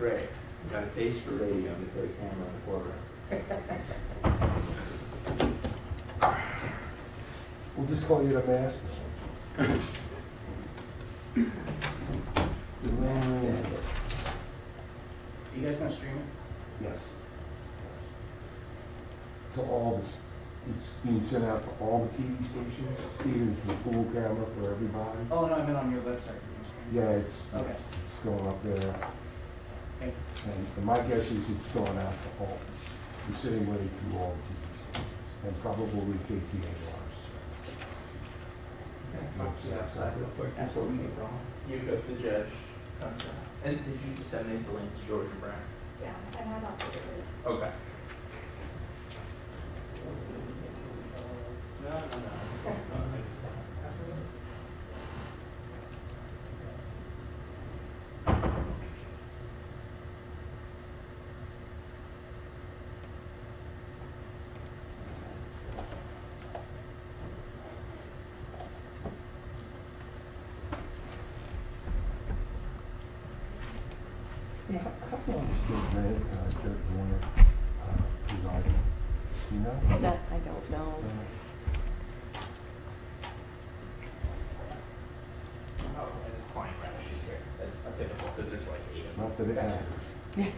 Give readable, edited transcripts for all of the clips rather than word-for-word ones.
great. You got a face for radio and a great camera in the courtroom. We'll just call you the master. You guys gonna stream it? Yes. To all the, it's being sent out to all the TV stations. Stevens, the pool camera for everybody. Oh, no, I meant on your website. Yeah, it's Okay. it's going up there. Okay. And my guess is it's going out to all, the sitting ready to all the TV stations, and probably KTARs. Yeah, outside real quick. Absolutely no problem. You go to the judge. And did you disseminate the link to George and Brown? Yeah, and I don't think it is. Okay. No. Yeah, how long has Judge Warner presiding? You know? That I don't know. Oh, as a client, rather, she's here. That's typical, because there's like 8 of them. Not that it matters. Yeah.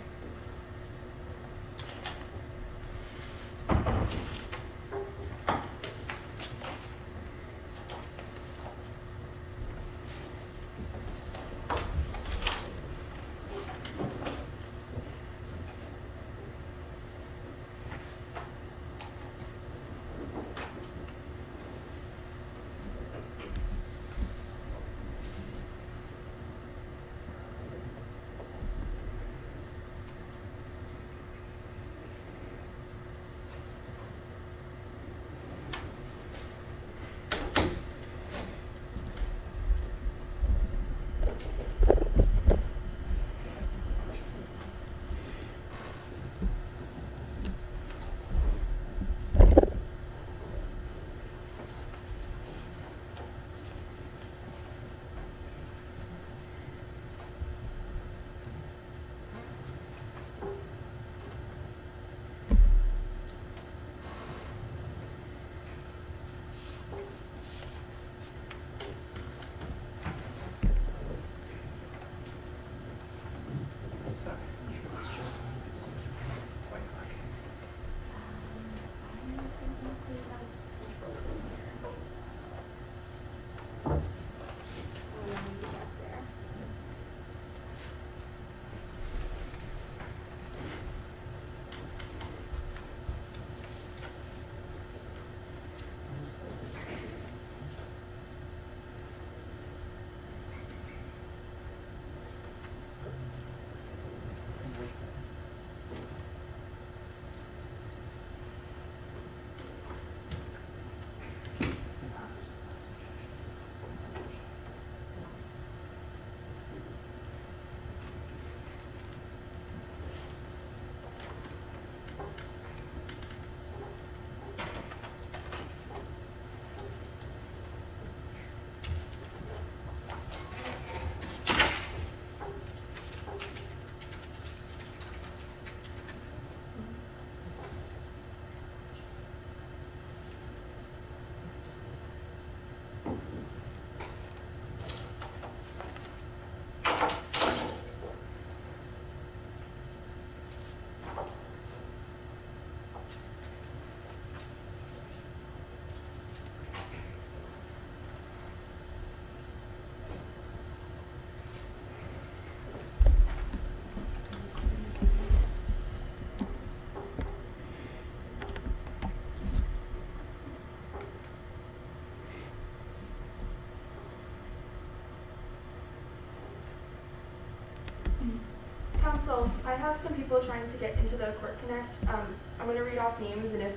Council, I have some people trying to get into the Court Connect. I'm going to read off names, and if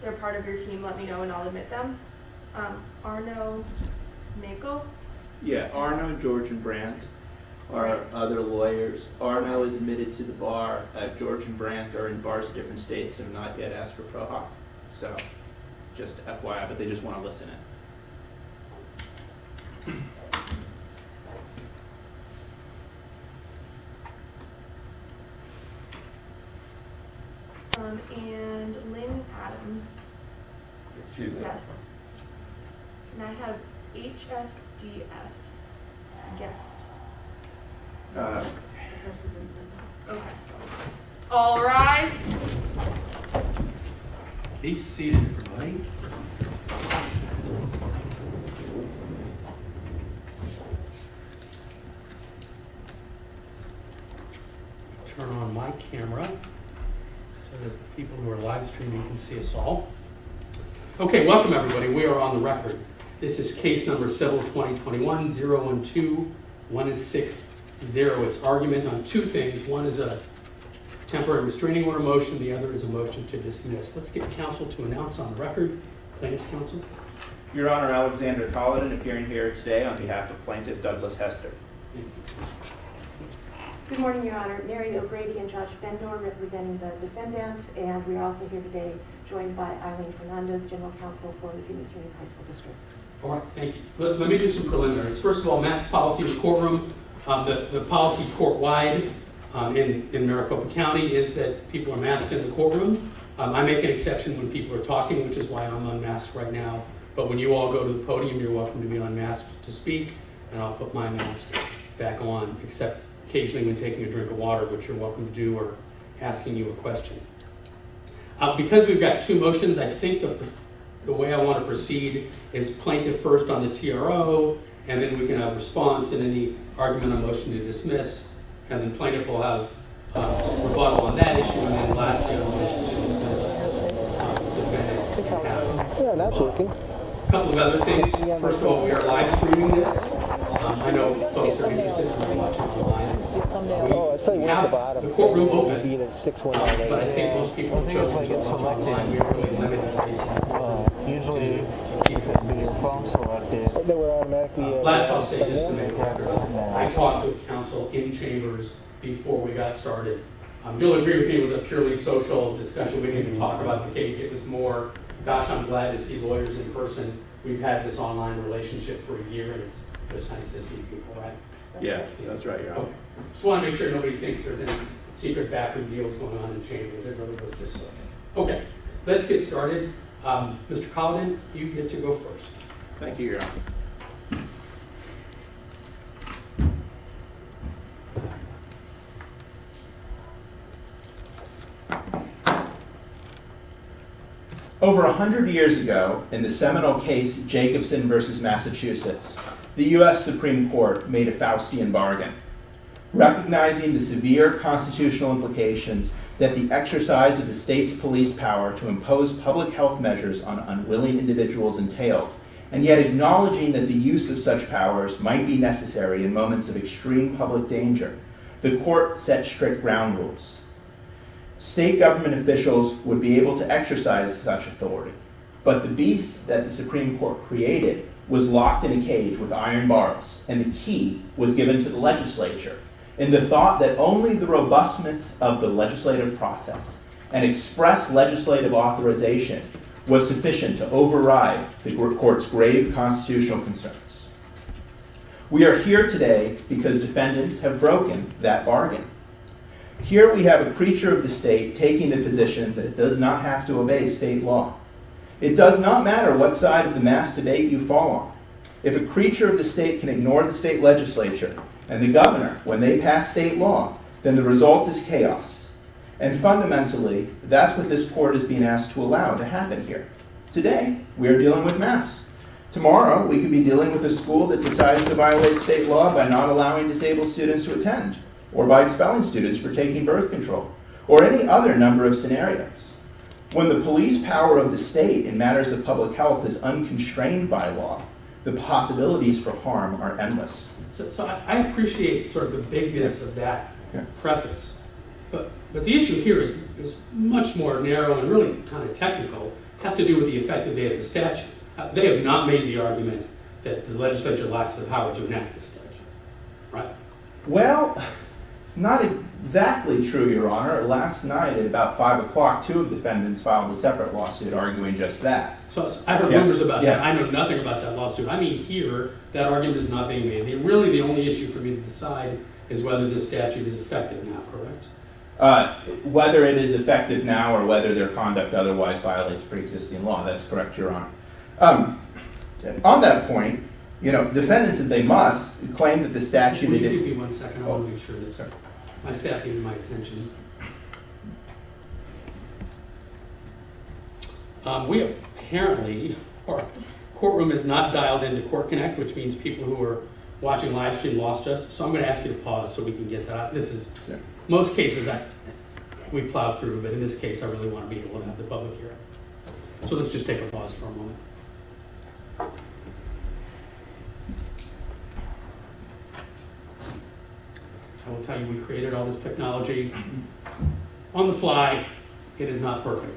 they're part of your team, let me know and I'll admit them. Arno Mako. Yeah, Arno, George, and Brandt are other lawyers. Arno is admitted to the bar. George and Brandt are in bars of different states and have not yet asked for Pro Hoc. So, just FYI, but they just want to listen in. and Lynn Adams. Yes. And I have HFDF guest. Okay. All rise. Be seated, everybody. Turn on my camera so that the people who are live streaming can see us all. Okay, welcome everybody. We are on the record. This is case number civil 2021-012-1660. It's argument on two things. One is a temporary restraining order motion. The other is a motion to dismiss. Let's get counsel to announce on the record. Plaintiff's counsel. Your Honor, Alexander Colladin appearing here today on behalf of Plaintiff Douglas Hester. Thank you. Good morning, Your Honor. Mary O'Grady and Josh Bendor representing the defendants, and we are also here today joined by Eileen Fernandez, General Counsel for the Phoenix Union High School District. All right, thank you. Let me do some preliminaries. First of all, mask policy in the courtroom. The policy court-wide in Maricopa County is that people are masked in the courtroom. I make an exception when people are talking, which is why I'm unmasked right now. But when you all go to the podium, you're welcome to be unmasked to speak, and I'll put my mask back on, except occasionally when taking a drink of water, which you're welcome to do, or asking you a question. Because we've got two motions, I think the way I want to proceed is plaintiff first on the TRO, and then we can have response and any argument on motion to dismiss, and then plaintiff will have rebuttal on that issue, and then lastly on motion to dismiss. Defendant. Yeah, that's working. A couple of other things. First of all, we are live streaming this. I know folks are interested in watching online. Oh, it's probably way at the bottom. The courtroom open, Being at 6198. but I think most people have chosen to watch online. We really limited space. Usually to keep this your phone selected. They would automatically. Last I'll say, just to make record, I talked with counsel in chambers before we got started. You'll agree with me, it was a purely social discussion. We didn't even talk about the case. It was more, gosh, I'm glad to see lawyers in person. We've had this online relationship for a year, and it's just nice to see people, right? Yes, that's right, Your Honor. Okay. Just want to make sure nobody thinks there's any secret backroom deals going on in chambers. It really was just social. Okay, let's get started. Mr. Colladin, you get to go first. Thank you, Your Honor. Over 100 years ago, in the seminal case Jacobson versus Massachusetts, the U.S. Supreme Court made a Faustian bargain, recognizing the severe constitutional implications that the exercise of the state's police power to impose public health measures on unwilling individuals entailed, and yet acknowledging that the use of such powers might be necessary in moments of extreme public danger. The court set strict ground rules. State government officials would be able to exercise such authority, but the beast that the Supreme Court created was locked in a cage with iron bars, and the key was given to the legislature, in the thought that only the robustness of the legislative process and express legislative authorization was sufficient to override the court's grave constitutional concerns. We are here today because defendants have broken that bargain. Here we have a creature of the state taking the position that it does not have to obey state law. It does not matter what side of the mass debate you fall on. If a creature of the state can ignore the state legislature and the governor when they pass state law, then the result is chaos. And fundamentally, that's what this court is being asked to allow to happen here. Today, we are dealing with masks. Tomorrow, we could be dealing with a school that decides to violate state law by not allowing disabled students to attend, or by expelling students for taking birth control, or any other number of scenarios. When the police power of the state in matters of public health is unconstrained by law, the possibilities for harm are endless. So I appreciate sort of the bigness of that preface, but the issue here is much more narrow and really kind of technical. It has to do with the effective date of the statute. They have not made the argument that the legislature lacks the power to enact the statute, right? Well, it's not exactly true, Your Honor. Last night at about 5 o'clock, two of the defendants filed a separate lawsuit arguing just that. So I heard rumors about that. I know nothing about that lawsuit. I mean, here, that argument is not being made. Really, the only issue for me to decide is whether this statute is effective now, correct? Whether it is effective now or whether their conduct otherwise violates pre-existing law, that's correct, Your Honor. On that point, defendants, as they must, claim that the statute... Will you give me 1 second? I want to make sure that Sorry. my staff gave me my attention. We apparently, our courtroom is not dialed into Court Connect, which means people who are watching live stream lost us. So I'm going to ask you to pause so we can get that out. This is, Yeah. most cases we plow through, but in this case, I really want to be able to have the public hear it. So let's just take a pause for a moment. I will tell you, we created all this technology on the fly. It is not perfect.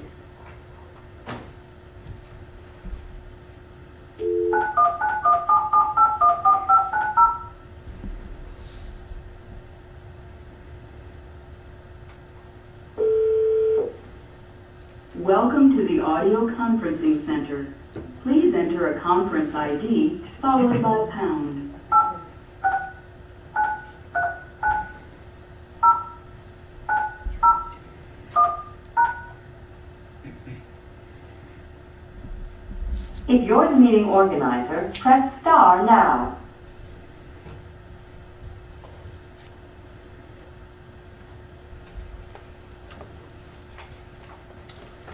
Welcome to the audio conferencing center. Please enter a conference ID followed by pound. If you're the meeting organizer, press star now.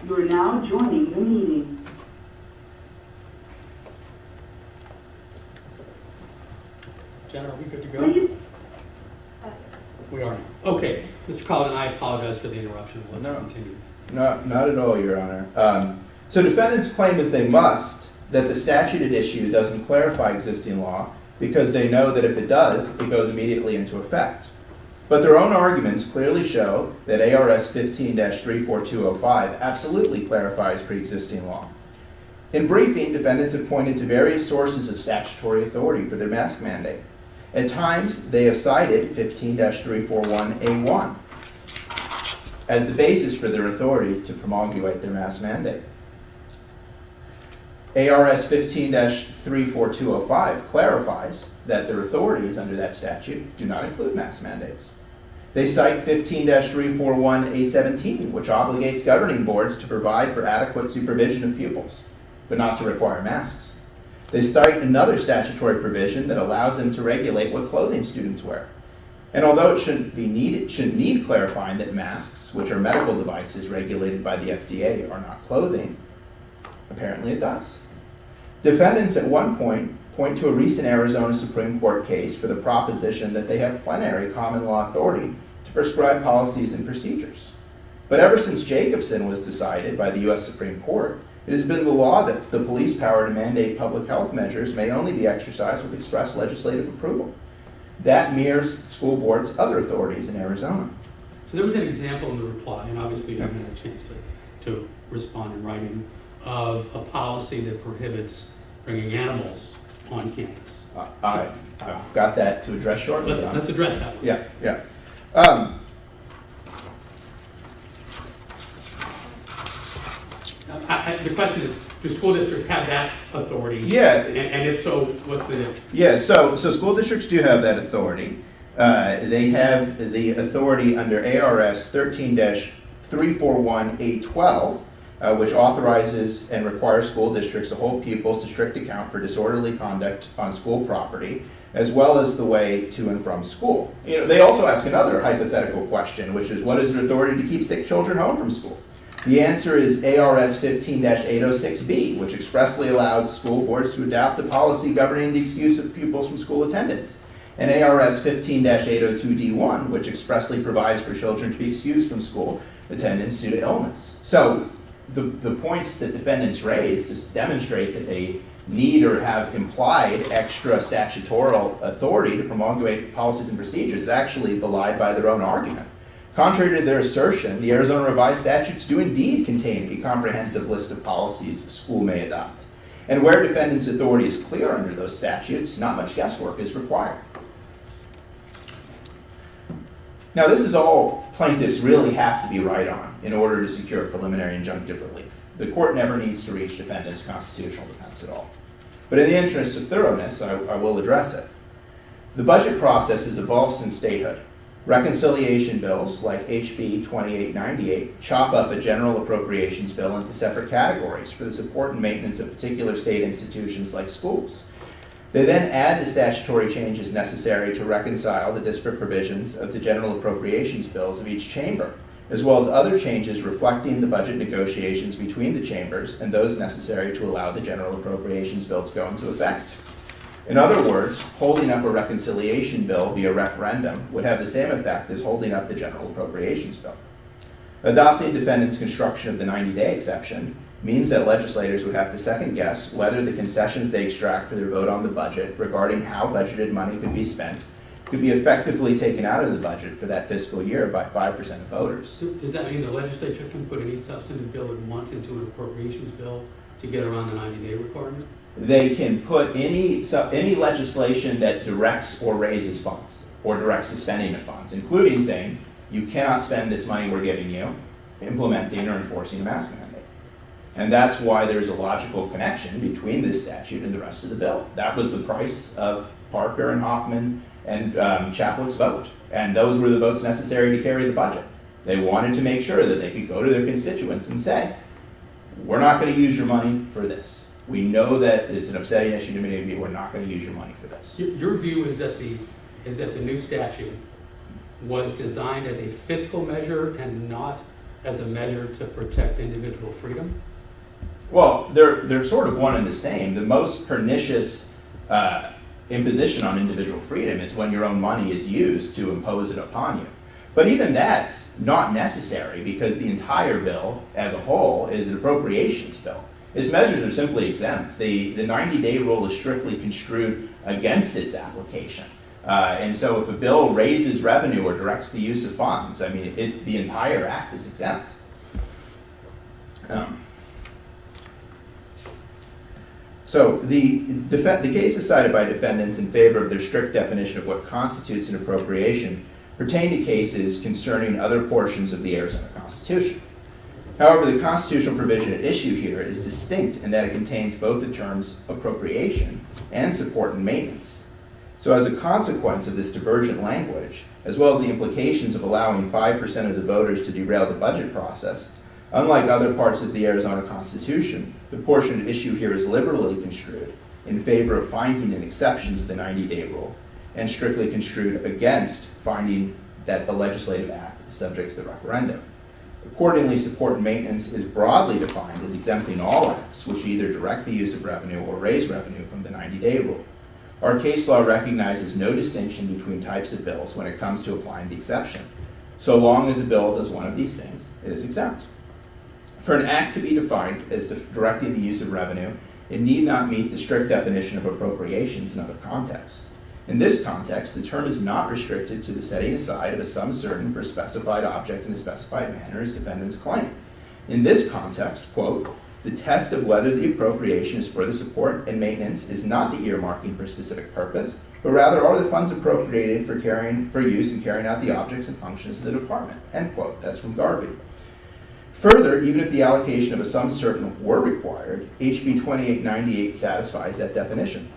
You are now joining the meeting. Jenna, are we good to go? Please. We are. Okay. Mr. Collin, I apologize for the interruption. Let's No. continue. Not at all, Your Honor. So defendants claim, as they must, that the statute at issue doesn't clarify existing law because they know that if it does, it goes immediately into effect. But their own arguments clearly show that ARS 15-34205 absolutely clarifies pre-existing law. In briefing, defendants have pointed to various sources of statutory authority for their mask mandate. At times, they have cited 15-341A1 as the basis for their authority to promulgate their mask mandate. ARS 15-34205 clarifies that their authorities under that statute do not include mask mandates. They cite 15-341A17, which obligates governing boards to provide for adequate supervision of pupils, but not to require masks. They cite another statutory provision that allows them to regulate what clothing students wear. And although it shouldn't need clarifying that masks, which are medical devices regulated by the FDA, are not clothing, apparently it does. Defendants at one point to a recent Arizona Supreme Court case for the proposition that they have plenary common law authority to prescribe policies and procedures. But ever since Jacobson was decided by the U.S. Supreme Court, it has been the law that the police power to mandate public health measures may only be exercised with express legislative approval. That mirrors school boards' other authorities in Arizona. So there was an example in the reply, and obviously you haven't had a chance to respond in writing, of a policy that prohibits bringing animals on campus. I've got that to address shortly. Let's address that one. Yeah. The question is, do school districts have that authority? Yeah. And if so, what's the difference? Yeah, so school districts do have that authority. They have the authority under ARS 13-341A12, which authorizes and requires school districts to hold pupils to strict account for disorderly conduct on school property, as well as the way to and from school. They also ask another hypothetical question, which is, what is their authority to keep sick children home from school? The answer is ARS 15-806B, which expressly allowed school boards to adopt a policy governing the excuse of pupils from school attendance, and ARS 15-802D1, which expressly provides for children to be excused from school attendance due to illness. So the points that defendants raise to demonstrate that they need or have implied extra statutory authority to promulgate policies and procedures is actually belied by their own argument. Contrary to their assertion, the Arizona Revised Statutes do indeed contain a comprehensive list of policies a school may adopt. And where defendants' authority is clear under those statutes, not much guesswork is required. Now, this is all plaintiffs really have to be right on in order to secure preliminary injunctive relief. The court never needs to reach defendants' constitutional defense at all. But in the interest of thoroughness, I will address it. The budget process has evolved since statehood. Reconciliation bills like HB 2898 chop up a general appropriations bill into separate categories for the support and maintenance of particular state institutions like schools. They then add the statutory changes necessary to reconcile the disparate provisions of the general appropriations bills of each chamber, as well as other changes reflecting the budget negotiations between the chambers and those necessary to allow the general appropriations bill to go into effect. In other words, holding up a reconciliation bill via referendum would have the same effect as holding up the general appropriations bill. Adopting defendants' construction of the 90-day exception means that legislators would have to second guess whether the concessions they extract for their vote on the budget regarding how budgeted money could be spent could be effectively taken out of the budget for that fiscal year by 5% of voters. So does that mean the legislature can put any substantive bill it wants into an appropriations bill to get around the 90-day requirement? They can put any legislation that directs or raises funds or directs the spending of funds, including saying you cannot spend this money we're giving you implementing or enforcing a mask mandate. And that's why there's a logical connection between this statute and the rest of the bill. That was the price of Parker and Hoffman and Chaplik's vote. And those were the votes necessary to carry the budget. They wanted to make sure that they could go to their constituents and say, we're not going to use your money for this. We know that it's an upsetting issue to many of you. We're not going to use your money for this. Your view is that the new statute was designed as a fiscal measure and not as a measure to protect individual freedom? Well, they're sort of one and the same. The most pernicious imposition on individual freedom is when your own money is used to impose it upon you. But even that's not necessary because the entire bill as a whole is an appropriations bill. Its measures are simply exempt. The 90-day rule is strictly construed against its application. And so if a bill raises revenue or directs the use of funds, I mean, the entire act is exempt. So the cases cited by defendants in favor of their strict definition of what constitutes an appropriation pertain to cases concerning other portions of the Arizona Constitution. However, the constitutional provision at issue here is distinct in that it contains both the terms appropriation and support and maintenance. So as a consequence of this divergent language, as well as the implications of allowing 5% of the voters to derail the budget process, unlike other parts of the Arizona Constitution, the portion at issue here is liberally construed in favor of finding an exception to the 90-day rule and strictly construed against finding that the legislative act is subject to the referendum. Accordingly, support and maintenance is broadly defined as exempting all acts which either direct the use of revenue or raise revenue from the 90-day rule. Our case law recognizes no distinction between types of bills when it comes to applying the exception. So long as a bill does one of these things, it is exempt. For an act to be defined as directing the use of revenue, it need not meet the strict definition of appropriations in other contexts. In this context, the term is not restricted to the setting aside of a sum certain for a specified object in a specified manner as defendants claim. In this context, quote, the test of whether the appropriation is for the support and maintenance is not the earmarking for a specific purpose, but rather are the funds appropriated for use in carrying out the objects and functions of the department, end quote. That's from Garvey. Further, even if the allocation of a sum certain were required, HB 2898 satisfies that definition.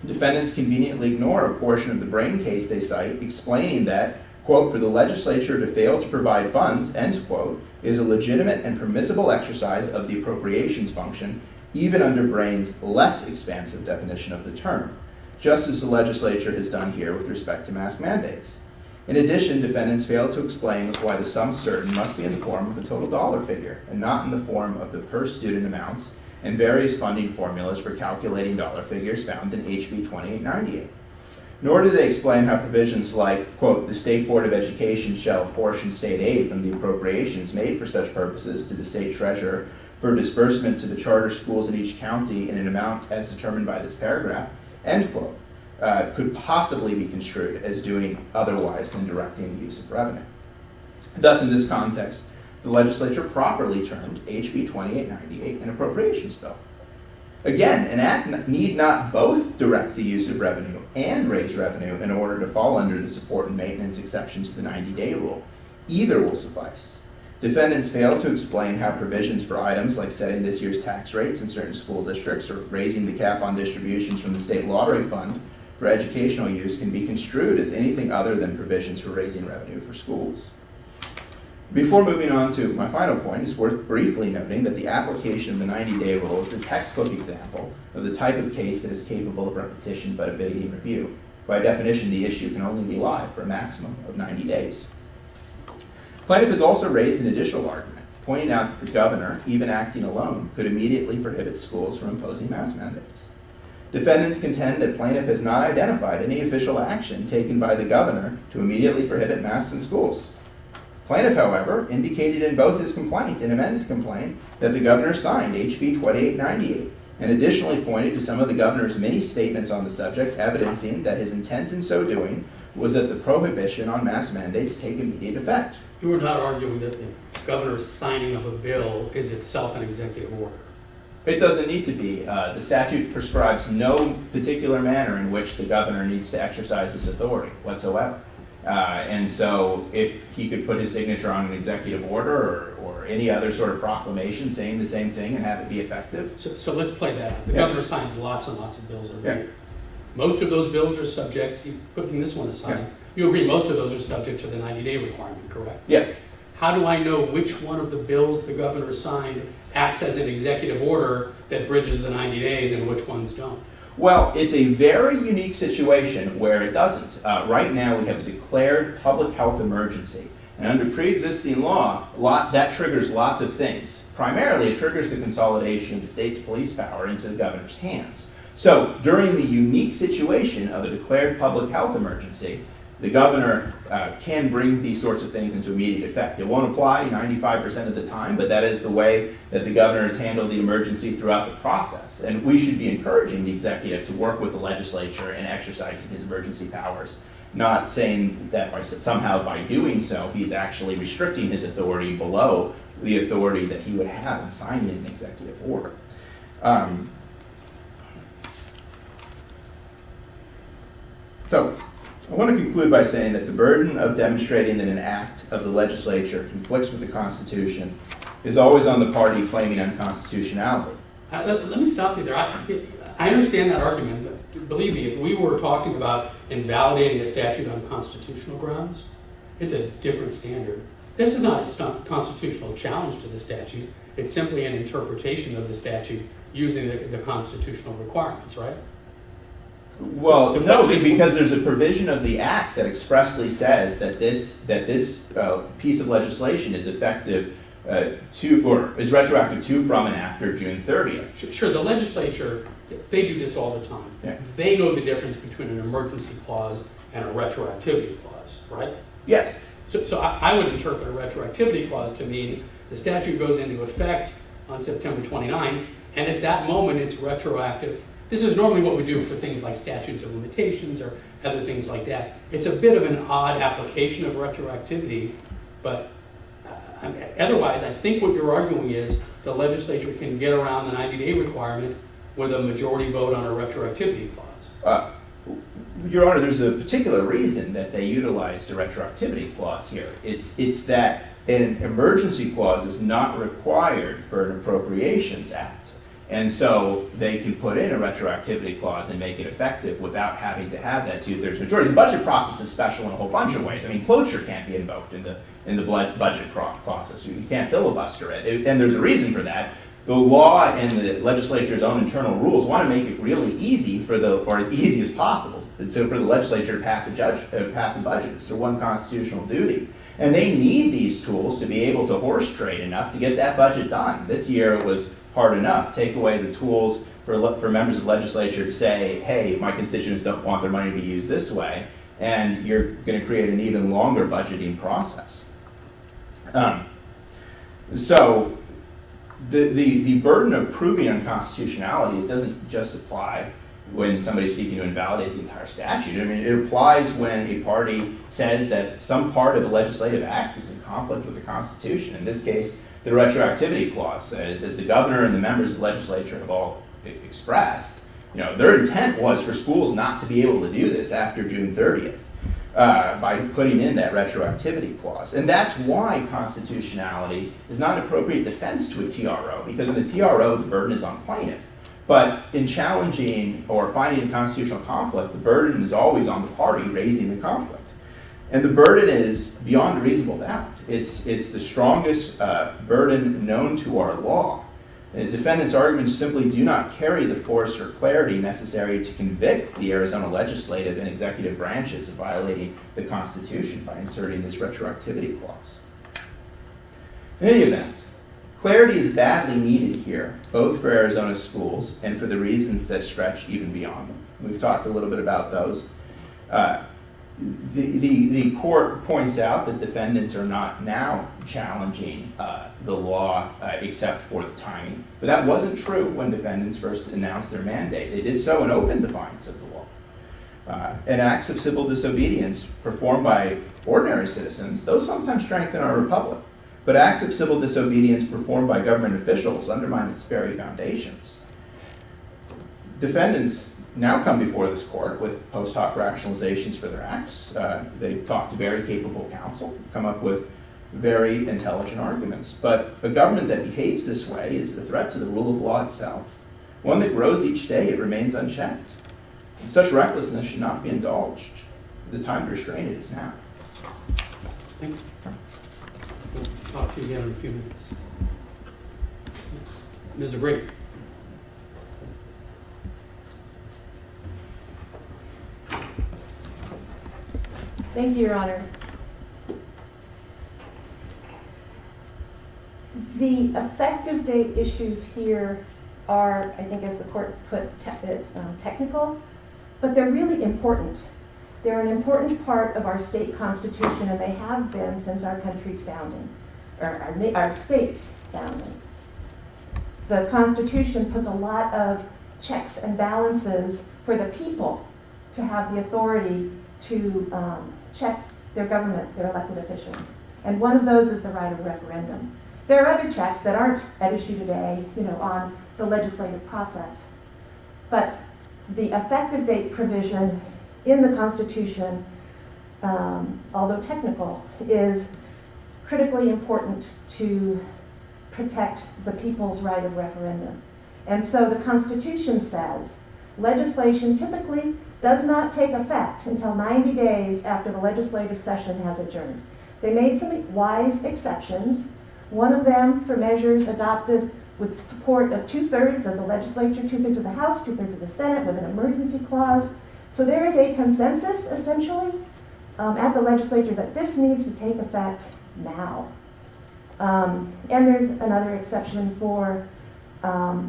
Defendants conveniently ignore a portion of the Brain case they cite, explaining that, quote, for the legislature to fail to provide funds, end quote, is a legitimate and permissible exercise of the appropriations function, even under Brain's less expansive definition of the term, just as the legislature has done here with respect to mask mandates. In addition, defendants fail to explain why the sum certain must be in the form of the total dollar figure and not in the form of the per student amounts and various funding formulas for calculating dollar figures found in HB 2898. Nor do they explain how provisions like, quote, the State Board of Education shall apportion state aid from the appropriations made for such purposes to the state treasurer for disbursement to the charter schools in each county in an amount as determined by this paragraph, end quote, could possibly be construed as doing otherwise than directing the use of revenue. Thus, in this context, the legislature properly termed HB 2898 an appropriations bill. Again, an act need not both direct the use of revenue and raise revenue in order to fall under the support and maintenance exceptions to the 90-day rule. Either will suffice. Defendants fail to explain how provisions for items like setting this year's tax rates in certain school districts or raising the cap on distributions from the state lottery fund for educational use can be construed as anything other than provisions for raising revenue for schools. Before moving on to my final point, it's worth briefly noting that the application of the 90-day rule is a textbook example of the type of case that is capable of repetition but evading review. By definition, the issue can only be live for a maximum of 90 days. Plaintiff has also raised an additional argument, pointing out that the governor, even acting alone, could immediately prohibit schools from imposing mask mandates. Defendants contend that plaintiff has not identified any official action taken by the governor to immediately prohibit masks in schools. Plaintiff, however, indicated in both his complaint and amended complaint that the governor signed HB 2898, and additionally pointed to some of the governor's many statements on the subject, evidencing that his intent in so doing was that the prohibition on mask mandates take immediate effect. You were not arguing that the governor's signing of a bill is itself an executive order. It doesn't need to be. The statute prescribes no particular manner in which the governor needs to exercise his authority whatsoever. And so if he could put his signature on an executive order or any other sort of proclamation saying the same thing and have it be effective. So let's play that out. The governor signs lots and lots of bills every Yeah. year. Most of those bills are subject, putting this one aside, Yeah. you agree most of those are subject to the 90-day requirement, correct? Yes. How do I know which one of the bills the governor signed acts as an executive order that bridges the 90 days and which ones don't? Well, it's a very unique situation where it doesn't. Right now we have a declared public health emergency. And under pre-existing law, that triggers lots of things. Primarily, it triggers the consolidation of the state's police power into the governor's hands. So during the unique situation of a declared public health emergency, the governor can bring these sorts of things into immediate effect. It won't apply 95% of the time, but that is the way that the governor has handled the emergency throughout the process. And we should be encouraging the executive to work with the legislature in exercising his emergency powers, not saying that somehow by doing so, he's actually restricting his authority below the authority that he would have in signing an executive order. So, I want to conclude by saying that the burden of demonstrating that an act of the legislature conflicts with the Constitution is always on the party claiming unconstitutionality. Let me stop you there. I understand that argument, but believe me, if we were talking about invalidating a statute on constitutional grounds, it's a different standard. This is not a constitutional challenge to the statute. It's simply an interpretation of the statute using the constitutional requirements, right? Well, no, because there's a provision of the Act that expressly says that this piece of legislation is effective is retroactive to, from, and after June 30th. Sure, the legislature, they do this all the time. Yeah. They know the difference between an emergency clause and a retroactivity clause, right? Yes. So I would interpret a retroactivity clause to mean the statute goes into effect on September 29th, and at that moment it's retroactive. This is normally what we do for things like statutes of limitations or other things like that. It's a bit of an odd application of retroactivity, but otherwise I think what you're arguing is the legislature can get around the 90-day requirement with a majority vote on a retroactivity clause. Your Honor, there's a particular reason that they utilized a retroactivity clause here. It's that an emergency clause is not required for an appropriations act. And so they can put in a retroactivity clause and make it effective without having to have that 2/3 majority. The budget process is special in a whole bunch of ways. I mean, cloture can't be invoked in the budget process. You can't filibuster it, and there's a reason for that. The law and the legislature's own internal rules want to make it really easy or as easy as possible for the legislature to pass a budget. It's their one constitutional duty. And they need these tools to be able to horse trade enough to get that budget done. This year it was hard enough. Take away the tools for members of the legislature to say, hey, my constituents don't want their money to be used this way, and you're going to create an even longer budgeting process. So the burden of proving unconstitutionality, it doesn't just apply when somebody's seeking to invalidate the entire statute. I mean, it applies when a party says that some part of a legislative act is in conflict with the Constitution. In this case, the retroactivity clause, as the governor and the members of the legislature have all expressed, their intent was for schools not to be able to do this after June 30th by putting in that retroactivity clause. And that's why constitutionality is not an appropriate defense to a TRO, because in a TRO, the burden is on plaintiff. But in challenging or finding a constitutional conflict, the burden is always on the party raising the conflict. And the burden is beyond a reasonable doubt. It's the strongest burden known to our law. The defendant's arguments simply do not carry the force or clarity necessary to convict the Arizona legislative and executive branches of violating the Constitution by inserting this retroactivity clause. In any event, clarity is badly needed here, both for Arizona schools and for the reasons that stretch even beyond them. We've talked a little bit about those. The court points out that defendants are not now challenging the law except for the timing. But that wasn't true when defendants first announced their mandate. They did so in open defiance of the law. And acts of civil disobedience performed by ordinary citizens, those sometimes strengthen our republic. But acts of civil disobedience performed by government officials undermine its very foundations. Defendants now come before this court with post hoc rationalizations for their acts. They've talked to very capable counsel, come up with very intelligent arguments. But a government that behaves this way is a threat to the rule of law itself. One that grows each day, it remains unchecked. And such recklessness should not be indulged. The time to restrain it is now. Thank you. We'll talk to you again in a few minutes. Ms. O'Grady. Thank you, Your Honor. The effective date issues here are, I think as the court put it, technical, but they're really important. They're an important part of our state constitution, and they have been since our country's founding, or our state's founding. The Constitution puts a lot of checks and balances for the people to have the authority to check their government, their elected officials. And one of those is the right of referendum. There are other checks that aren't at issue today, on the legislative process. But the effective date provision in the Constitution, although technical, is critically important to protect the people's right of referendum. And so the Constitution says legislation typically does not take effect until 90 days after the legislative session has adjourned. They made some wise exceptions, one of them for measures adopted with support of 2/3 of the legislature, 2/3 of the House, 2/3 of the Senate, with an emergency clause. So there is a consensus, essentially, at the legislature that this needs to take effect now. And there's another exception for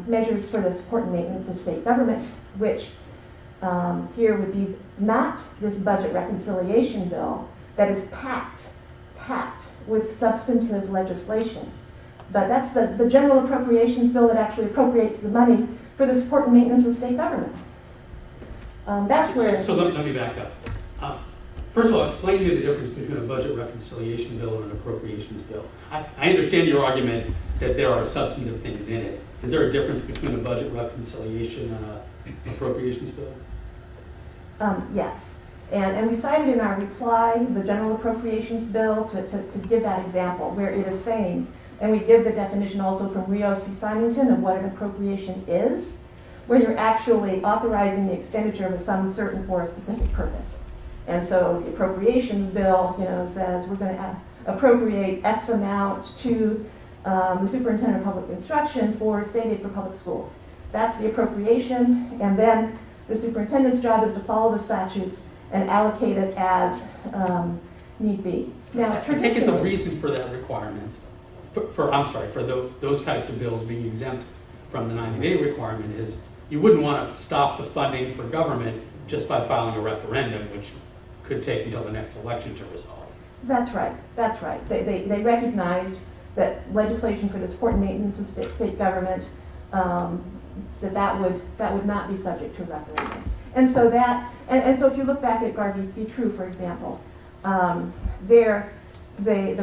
measures for the support and maintenance of state government, which here would be not this budget reconciliation bill that is packed with substantive legislation. But that's the general appropriations bill that actually appropriates the money for the support and maintenance of state government. That's where... So let me back up. First of all, explain to me the difference between a budget reconciliation bill and an appropriations bill. I understand your argument that there are substantive things in it. Is there a difference between a budget reconciliation and an appropriations bill? Yes. And we cited in our reply the general appropriations bill to give that example, where it is saying, and we give the definition also from Rios v. Symington of what an appropriation is, where you're actually authorizing the expenditure of a sum certain for a specific purpose. And so the appropriations bill, says we're going to appropriate X amount to the superintendent of public instruction for state aid for public schools. That's the appropriation, and then the superintendent's job is to follow the statutes and allocate it as need be. Now, I take it the reason for that requirement, for those types of bills being exempt from the 90-day requirement is you wouldn't want to stop the funding for government just by filing a referendum, which could take until the next election to resolve. That's right. That's right. They recognized that legislation for the support and maintenance of state government, that would not be subject to a referendum. And so and so if you look back at Garvey v. True, for example, the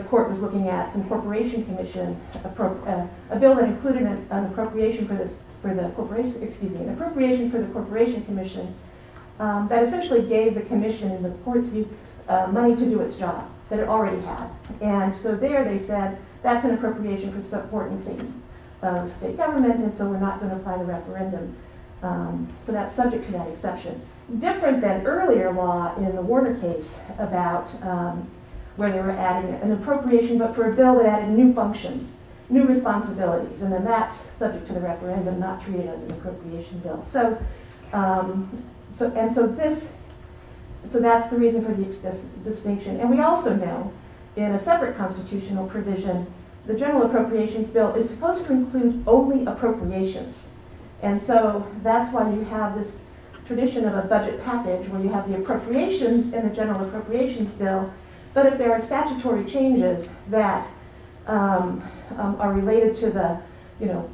court was looking at some corporation commission, a bill that included an appropriation an appropriation for the corporation commission that essentially gave the commission, in the court's view, money to do its job that it already had. And so there they said that's an appropriation for support and state government, and so we're not going to apply the referendum. So that's subject to that exception. Different than earlier law in the Warner case about where they were adding an appropriation, but for a bill that added new functions, new responsibilities, and then that's subject to the referendum, not treated as an appropriation bill. So that's the reason for the distinction. And we also know in a separate constitutional provision, the General Appropriations Bill is supposed to include only appropriations. And so that's why you have this tradition of a budget package where you have the appropriations in the General Appropriations Bill, but if there are statutory changes that are related to the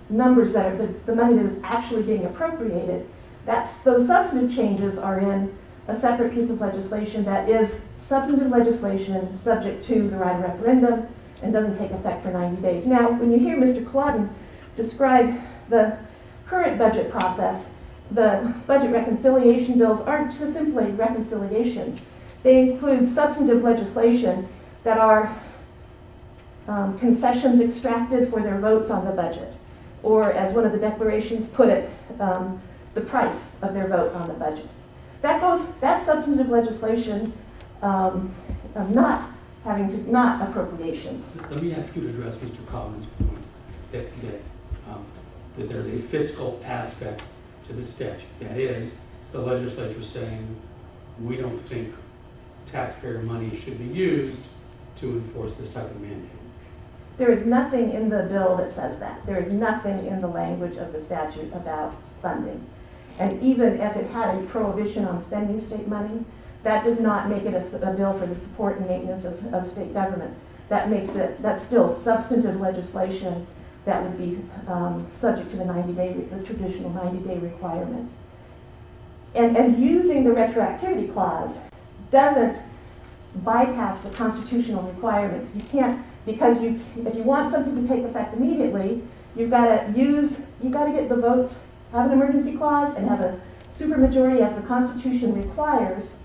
numbers that are the money that is actually being appropriated, those substantive changes are in a separate piece of legislation that is substantive legislation subject to the right of referendum and doesn't take effect for 90 days. Now, when you hear Mr. Culloden describe the current budget process, the budget reconciliation bills aren't just simply reconciliation. They include substantive legislation that are concessions extracted for their votes on the budget, or as one of the declarations put it, the price of their vote on the budget. That's substantive legislation, not appropriations. Let me ask you to address Mr. Collins' point that there's a fiscal aspect to the statute. That is, it's the legislature saying we don't think taxpayer money should be used to enforce this type of mandate. There is nothing in the bill that says that. There is nothing in the language of the statute about funding. And even if it had a prohibition on spending state money, that does not make it a bill for the support and maintenance of state government. That's still substantive legislation that would be subject to the traditional 90-day requirement. And using the retroactivity clause doesn't bypass the constitutional requirements. You can't, because if you want something to take effect immediately, you've got to get the votes, have an emergency clause, and have a supermajority as the Constitution requires.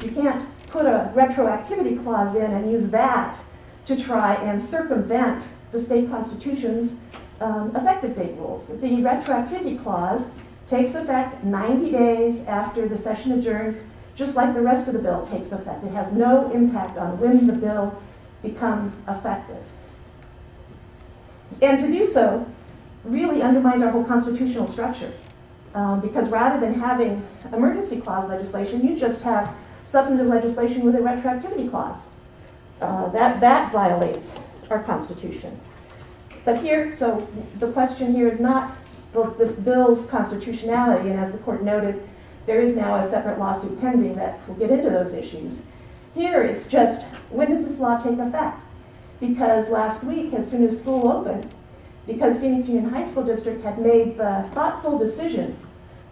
You can't put a retroactivity clause in and use that to try and circumvent the state constitution's effective date rules. The retroactivity clause takes effect 90 days after the session adjourns, just like the rest of the bill takes effect. It has no impact on when the bill becomes effective. And to do so really undermines our whole constitutional structure. Because rather than having emergency clause legislation, you just have substantive legislation with a retroactivity clause. That violates our Constitution. But here, so the question here is not this bill's constitutionality, and as the court noted, there is now a separate lawsuit pending that will get into those issues. Here, it's just, when does this law take effect? Because last week, as soon as school opened, because Phoenix Union High School District had made the thoughtful decision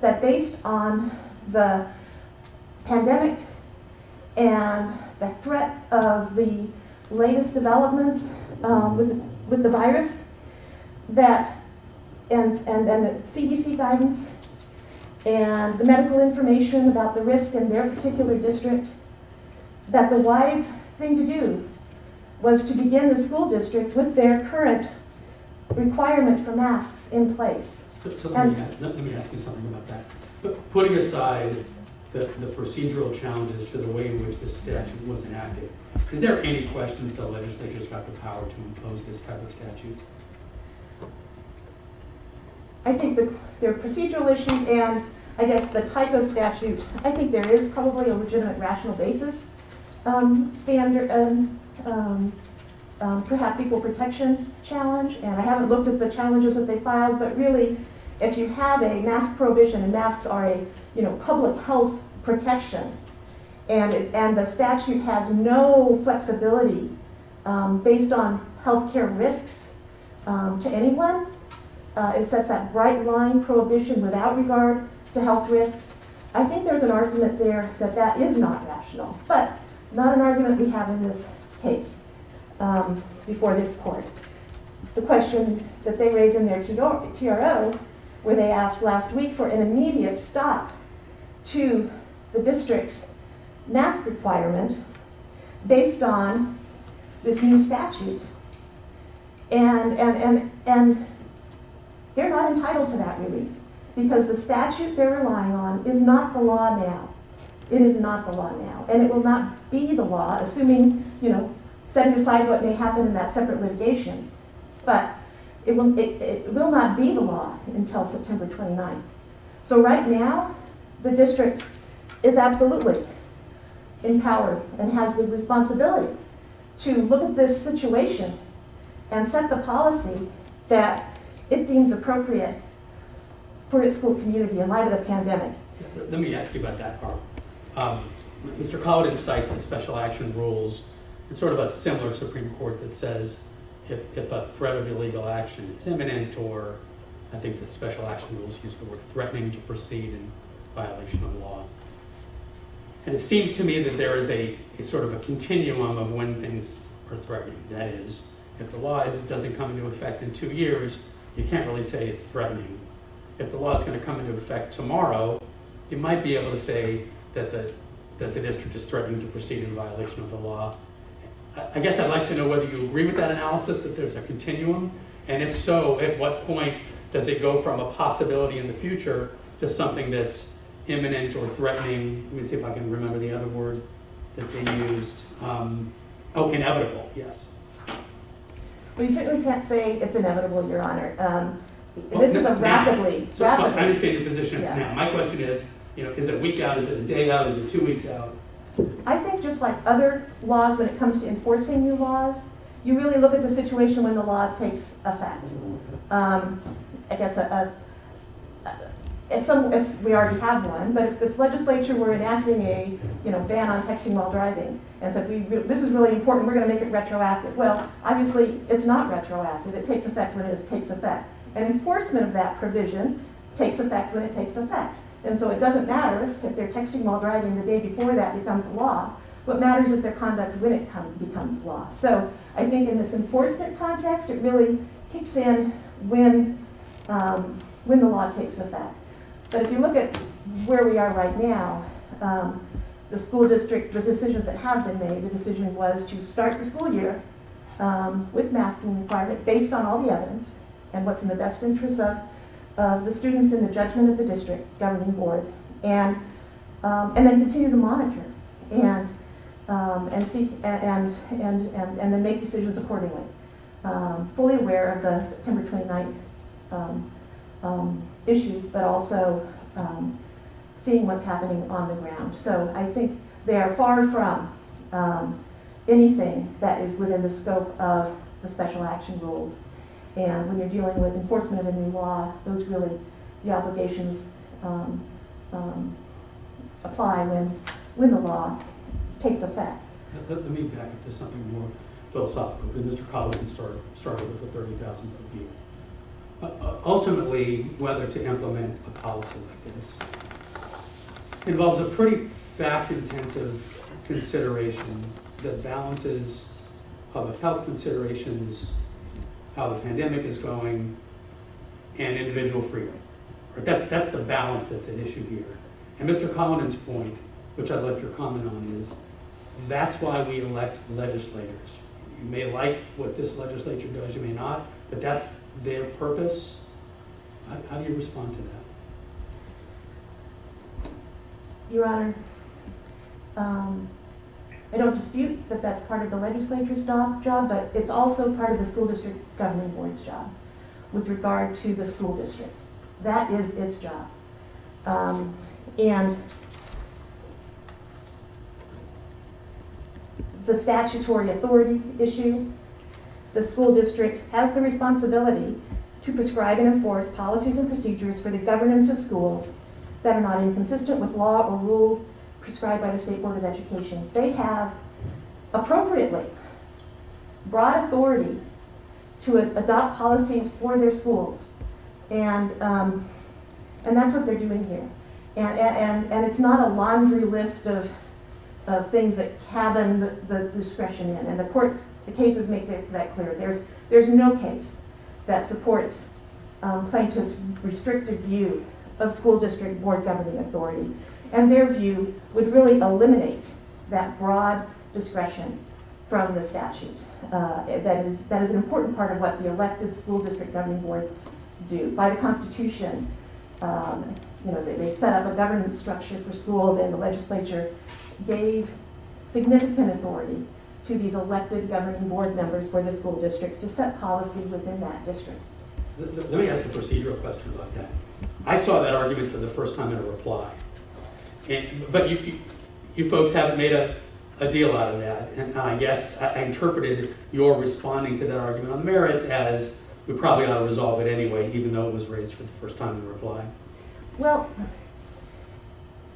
that based on the pandemic and the threat of the latest developments with the virus, that and the CDC guidance and the medical information about the risk in their particular district, that the wise thing to do was to begin the school district with their current requirement for masks in place. So let me ask you something about that. But putting aside the procedural challenges to the way in which this statute was enacted, is there any question that the legislature's got the power to impose this type of statute? I think that there are procedural issues and I guess the type of statute, I think there is probably a legitimate rational basis perhaps equal protection challenge, and I haven't looked at the challenges that they filed, but really, if you have a mask prohibition, and masks are a public health protection, and the statute has no flexibility based on healthcare risks to anyone, it sets that bright line prohibition without regard to health risks. I think there's an argument there that is not rational, but not an argument we have in this case before this court. The question that they raised in their TRO, where they asked last week for an immediate stop to the district's mask requirement based on this new statute. And they're not entitled to that relief. because the statute they're relying on is not the law now. It is not the law now, and it will not be the law, assuming, setting aside what may happen in that separate litigation. But it will not be the law until September 29th. So right now, the district is absolutely empowered and has the responsibility to look at this situation and set the policy that it deems appropriate for its school community in light of the pandemic. Let me ask you about that part. Mr. Collins cites the special action rules. It's sort of a similar Supreme Court that says if a threat of illegal action is imminent, or I think the special action rules use the word threatening to proceed in violation of law. And it seems to me that there is a sort of a continuum of when things are threatening. That is, if the law doesn't come into effect in 2 years, you can't really say it's threatening. If the law is going to come into effect tomorrow, you might be able to say that the district is threatening to proceed in violation of the law. I guess I'd like to know whether you agree with that analysis, that there's a continuum, and if so, at what point does it go from a possibility in the future to something that's imminent or threatening? Let me see if I can remember the other word that they used. Inevitable, yes. Well, you certainly can't say it's inevitable, Your Honor. This is a rapidly. So I understand the position it's Yeah. now. My question is it a week out, is it a day out, is it 2 weeks out? I think just like other laws, when it comes to enforcing new laws, you really look at the situation when the law takes effect. I guess if we already have one, but if this legislature were enacting a ban on texting while driving and said this is really important, we're going to make it retroactive. Well, obviously it's not retroactive. It takes effect when it takes effect, and enforcement of that provision takes effect when it takes effect. And so it doesn't matter if they're texting while driving the day before that becomes law. What matters is their conduct when it becomes law. So I think in this enforcement context, it really kicks in when the law takes effect. But if you look at where we are right now, the school district, the decisions that have been made, the decision was to start the school year with masking requirement based on all the evidence and what's in the best interest of the students in the judgment of the district governing board, and then continue to monitor and see and then make decisions accordingly. Fully aware of the September 29th issue, but also seeing what's happening on the ground. So I think they are far from anything that is within the scope of the special action rules. And when you're dealing with enforcement of a new law, those really, the obligations apply when the law takes effect. Let me back up to something more philosophical, because Mr. Collins started with a 30,000-foot view. Ultimately, whether to implement a policy like this involves a pretty fact-intensive consideration that balances public health considerations, how the pandemic is going, and individual freedom. Right? That's the balance that's at issue here. And Mr. Collins' point, which I'd like your comment on, is that's why we elect legislators. You may like what this legislature does, you may not, but that's their purpose. How do you respond to that? Your Honor, I don't dispute that that's part of the legislature's job, but it's also part of the school district governing board's job with regard to the school district. That is its job. And the statutory authority issue, the school district has the responsibility to prescribe and enforce policies and procedures for the governance of schools that are not inconsistent with law or rules prescribed by the State Board of Education. They have appropriately broad authority to adopt policies for their schools, and that's what they're doing here. And it's not a laundry list of things that cabin the discretion in, and the cases make that clear. There's no case that supports plaintiffs' restrictive view of school district board governing authority, and their view would really eliminate that broad discretion from the statute. That is an important part of what the elected school district governing boards do. By the Constitution, They set up a governance structure for schools, and the legislature gave significant authority to these elected governing board members for the school districts to set policy within that district. Let me ask a procedural question about that. I saw that argument for the first time in a reply. But you folks haven't made a deal out of that. And I guess I interpreted your responding to that argument on the merits as we probably ought to resolve it anyway, even though it was raised for the first time in the reply. Well,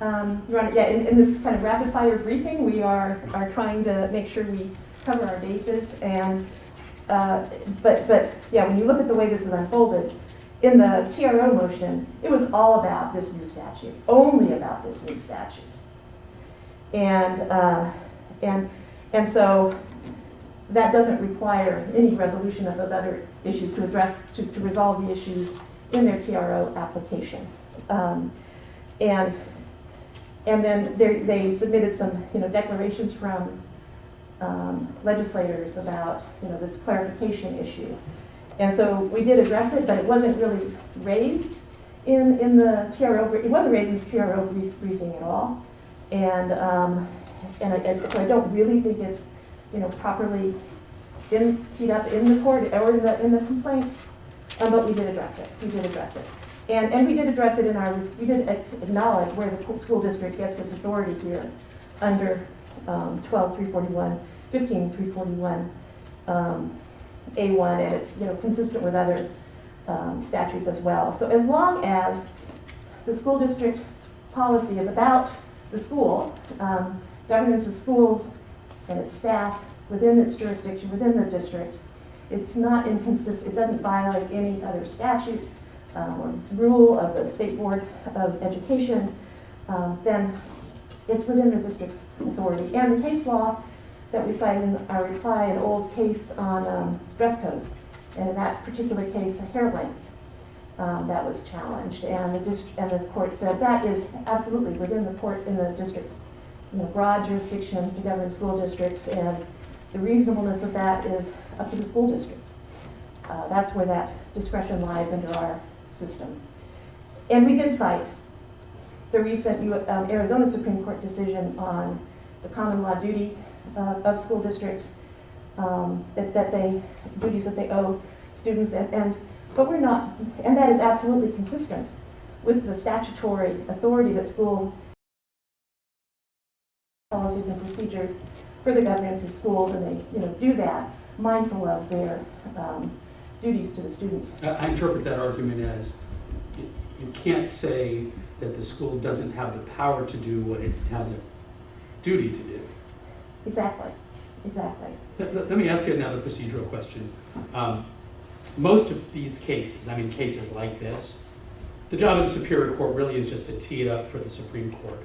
Your Honor, yeah, in this kind of rapid fire briefing, we are trying to make sure we cover our bases. And but yeah, when you look at the way this is unfolded, in the TRO motion, it was all about this new statute, only about this new statute. And so that doesn't require any resolution of those other issues to address, to resolve the issues in their TRO application. And then they submitted some, declarations from legislators about, this clarification issue. And so we did address it, but it wasn't really raised in the TRO. It wasn't raised in the TRO briefing at all. And so I don't really think it's, properly teed up in the court or in the complaint. But we did address it. We did address it. And we did address it we did acknowledge where the school district gets its authority here under 12-341, 15-341 A1, and it's consistent with other statutes as well. So as long as the school district policy is about the school, governance of schools and its staff within its jurisdiction, within the district, it's not inconsistent, it doesn't violate any other statute or rule of the State Board of Education, then it's within the district's authority. And the case law that we cited in our reply, an old case on dress codes, and in that particular case, a hair length that was challenged, and the court said that is absolutely within the district's broad jurisdiction to govern school districts, and the reasonableness of that is up to the school district. That's where that discretion lies under our system. And we did cite the recent Arizona Supreme Court decision on the common law duty of school districts, duties that they owe students, but we're not, and that is absolutely consistent with the statutory authority that school policies and procedures for the governance of schools, and they do that mindful of their duties to the students. I interpret that argument as you can't say that the school doesn't have the power to do what it has a duty to do. Exactly. Let me ask you another procedural question. Most of these cases, cases like this, the job of the Superior Court really is just to tee it up for the Supreme Court.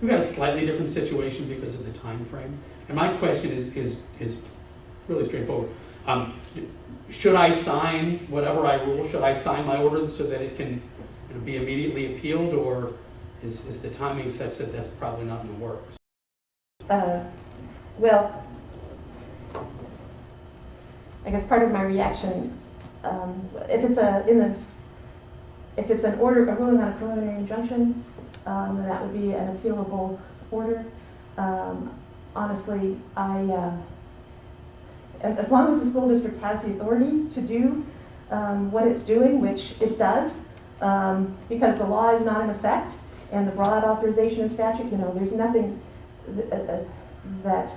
We've got a slightly different situation because of the time frame. And my question is really straightforward. Should I sign whatever I rule? Should I sign my order so that it can be immediately appealed, or is the timing such that that's probably not in the works? Well, I guess part of my reaction, if it's an order, a ruling on a preliminary injunction, then that would be an appealable order. Honestly, as long as the school district has the authority to do what it's doing, which it does, because the law is not in effect, and the broad authorization and statute, there's nothing that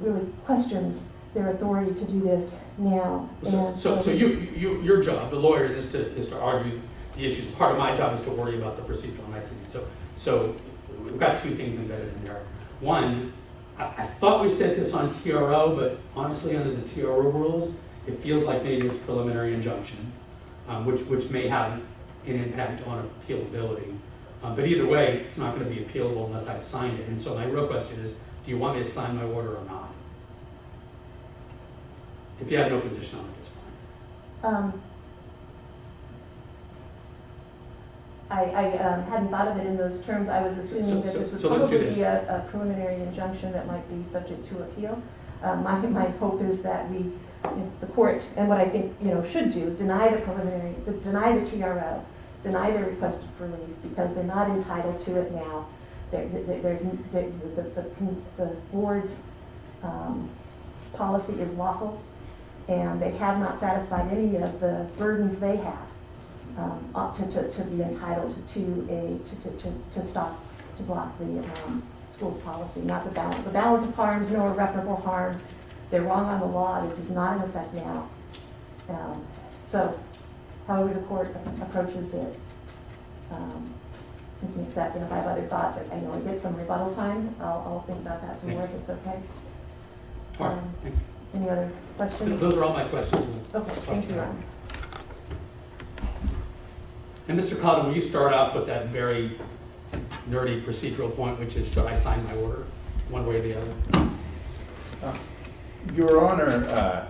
really questions their authority to do this now. So your job, the lawyers, is to argue the issues. Part of my job is to worry about the procedural niceties. So we've got two things embedded in there. One, I thought we said this on TRO, but honestly, under the TRO rules, it feels like maybe it's preliminary injunction, which may have an impact on appealability. But either way, it's not going to be appealable unless I sign it. And so my real question is, do you want me to sign my order or not? If you have no position on it, it's fine. I hadn't thought of it in those terms. I was assuming that this would probably be a preliminary injunction that might be subject to appeal. My hope is that the court, and what I think should do, deny the TRO, deny their request for leave because they're not entitled to it now. The board's policy is lawful, and they have not satisfied any of the burdens they have to be entitled to stop, to block the school's policy, not the balance. The balance of harms, no irreparable harm. They're wrong on the law. This is not in effect now. So, however the court approaches it, you can accept. And if I have other thoughts, I know I get some rebuttal time. I'll think about that some more if it's okay. All right, thank you. Any other questions? Those are all my questions. Okay, thank you, Ron. And Mr. Cotton, will you start out with that very nerdy procedural point, which is should I sign my order one way or the other? Your Honor,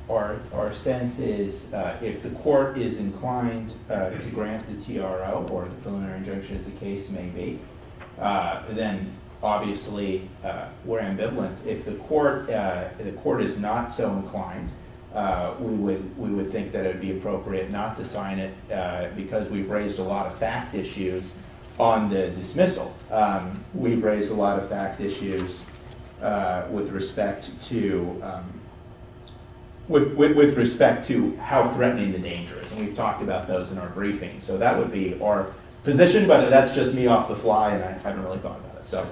our sense is if the court is inclined to grant the TRO or the preliminary injunction as the case may be, then obviously we're ambivalent. If the court is not so inclined, we would think that it would be appropriate not to sign it because we've raised a lot of fact issues on the dismissal. We've raised a lot of fact issues with respect to with respect to how threatening the danger is, and we've talked about those in our briefing. So that would be our position, but that's just me off the fly, and I haven't really thought about it. So,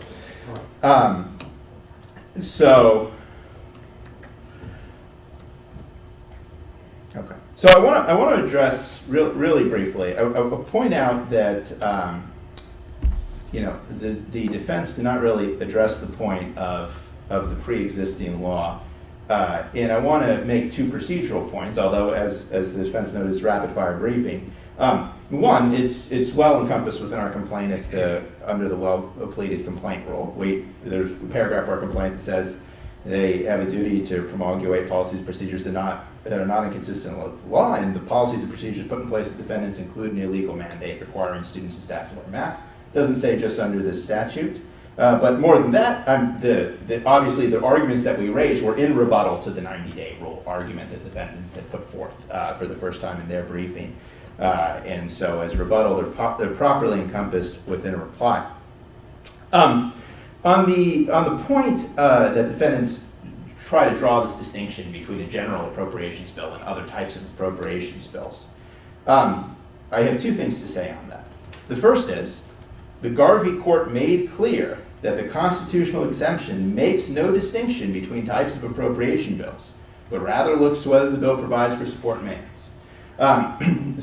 okay. So I want to address really briefly. I'll point out that the defense did not really address the point of the pre-existing law. And I want to make two procedural points, although as the defense noted, it's rapid fire briefing. One, it's well encompassed within our complaint under the well pleaded complaint rule. There's a paragraph of our complaint that says they have a duty to promulgate policies and procedures that are not inconsistent with the law, and the policies and procedures put in place to defendants include an illegal mandate requiring students and staff to wear masks. It doesn't say just under this statute. But more than that, obviously the arguments that we raised were in rebuttal to the 90-day rule argument that defendants had put forth for the first time in their briefing. And so as rebuttal, they're properly encompassed within a reply. On the point that defendants try to draw this distinction between a general appropriations bill and other types of appropriations bills, I have two things to say on that. The first is, the Garvey court made clear that the constitutional exemption makes no distinction between types of appropriation bills, but rather looks to whether the bill provides for support and maintenance.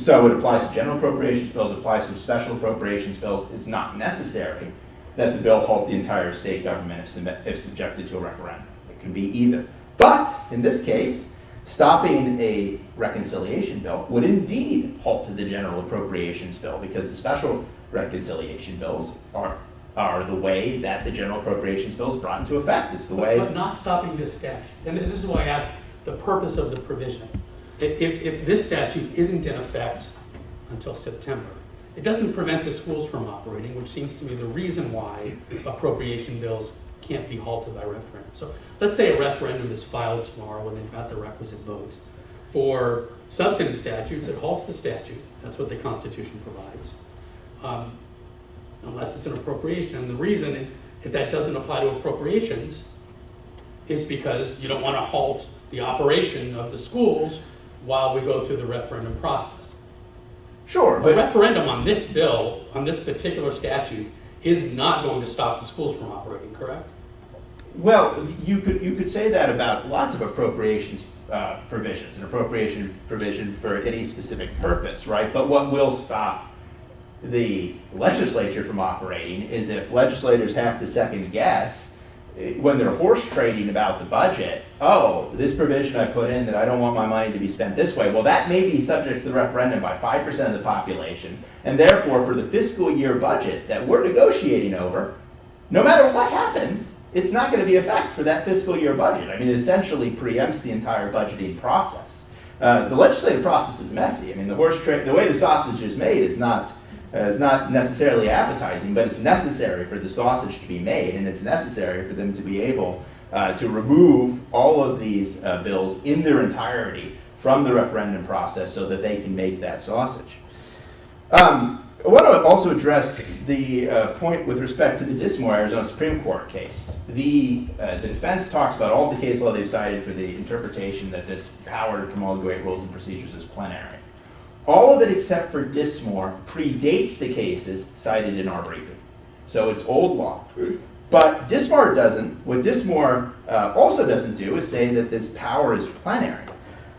So it applies to general appropriations bills, it applies to special appropriations bills. It's not necessary that the bill halt the entire state government if subjected to a referendum. It can be either. But in this case, stopping a reconciliation bill would indeed halt to the general appropriations bill, because the special reconciliation bills are the way that the general appropriations bill is brought into effect. It's the way. But not stopping this statute. And this is why I asked the purpose of the provision. If this statute isn't in effect until September, it doesn't prevent the schools from operating, which seems to me the reason why appropriation bills can't be halted by referendum. So let's say a referendum is filed tomorrow when they've got the requisite votes. For substantive statutes, it halts the statute. That's what the Constitution provides. Unless it's an appropriation. And the reason if that doesn't apply to appropriations is because you don't want to halt the operation of the schools while we go through the referendum process. Sure, but a referendum on this bill, on this particular statute, is not going to stop the schools from operating, correct? Well, you could say that about lots of appropriations provisions, an appropriation provision for any specific purpose, right? But what will stop the legislature from operating is if legislators have to second guess when they're horse trading about the budget. Oh, this provision I put in that I don't want my money to be spent this way. Well, that may be subject to the referendum by 5% of the population, and therefore for the fiscal year budget that we're negotiating over, no matter what happens, it's not going to be effect for that fiscal year budget. I mean, it essentially preempts the entire budgeting process. The legislative process is messy. I mean, the way the sausage is made is not necessarily appetizing, but it's necessary for the sausage to be made, and it's necessary for them to be able to remove all of these bills in their entirety from the referendum process so that they can make that sausage. I want to also address the point with respect to the Dismore, Arizona Supreme Court case. The defense talks about all the case law they've cited for the interpretation that this power to promulgate rules and procedures is plenary. All of it except for Dismore predates the cases cited in our briefing. So it's old law. But Dismore doesn't. What Dismore also doesn't do is say that this power is plenary.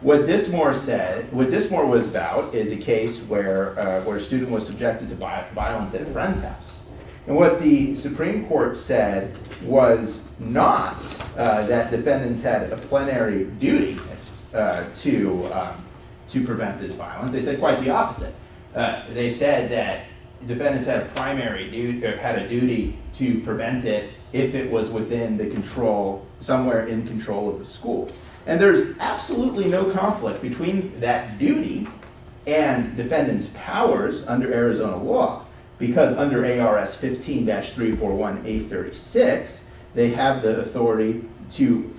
What Dismore was about is a case where a student was subjected to violence at a friend's house. And what the Supreme Court said was not that defendants had a plenary duty to prevent this violence. They said quite the opposite. They said that defendants had a primary duty, or had a duty to prevent it if it was within the control, somewhere in control of the school. And there's absolutely no conflict between that duty and defendants' powers under Arizona law, because under ARS 15-341A36, they have the authority to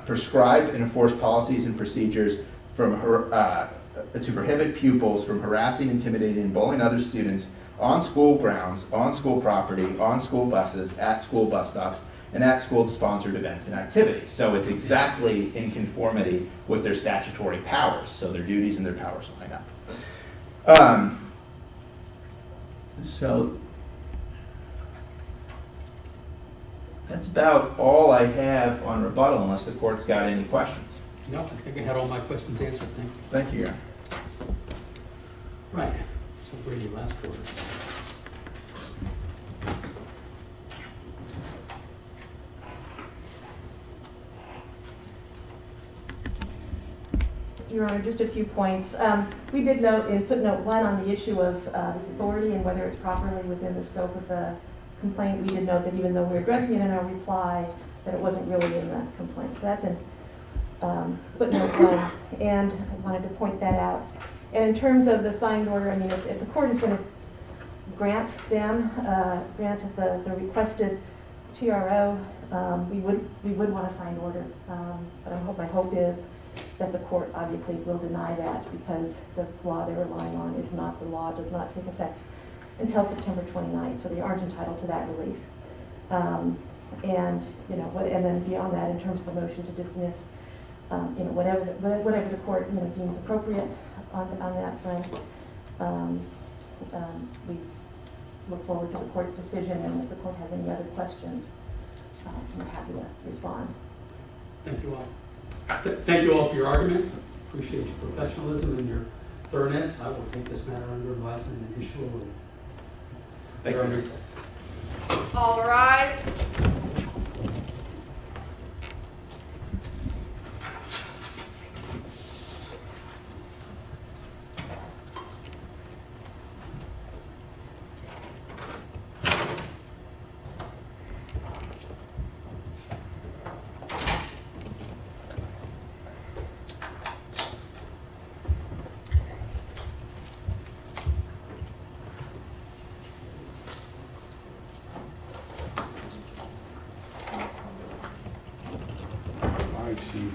prescribe and enforce policies and procedures to prohibit pupils from harassing, intimidating, and bullying other students on school grounds, on school property, on school buses, at school bus stops, and at school-sponsored events and activities. So it's exactly in conformity with their statutory powers. So their duties and their powers line up. So that's about all I have on rebuttal, unless the court's got any questions. No, I think I had all my questions answered. Thank you. Thank you, Your Honor. Right. So Brady, last quarter. Your Honor, just a few points. We did note in footnote 1 on the issue of this authority and whether it's properly within the scope of the complaint, we did note that even though we're addressing it in our reply, that it wasn't really in the complaint. So that's in footnote 1, and I wanted to point that out. And in terms of the signed order, I mean, if the court is going to grant them, grant the requested TRO, we would want a signed order. But my hope is that the court obviously will deny that, because the law they're relying on is not, the law does not take effect until September 29th, so they aren't entitled to that relief. And then beyond that, in terms of the motion to dismiss, whatever the court deems appropriate on that front, we look forward to the court's decision, and if the court has any other questions, I'm happy to respond. Thank you all. Thank you all for your arguments. Appreciate your professionalism and your thoroughness. I will take this matter under advisement and issue a ruling. Thank you. Recess. All rise. I see.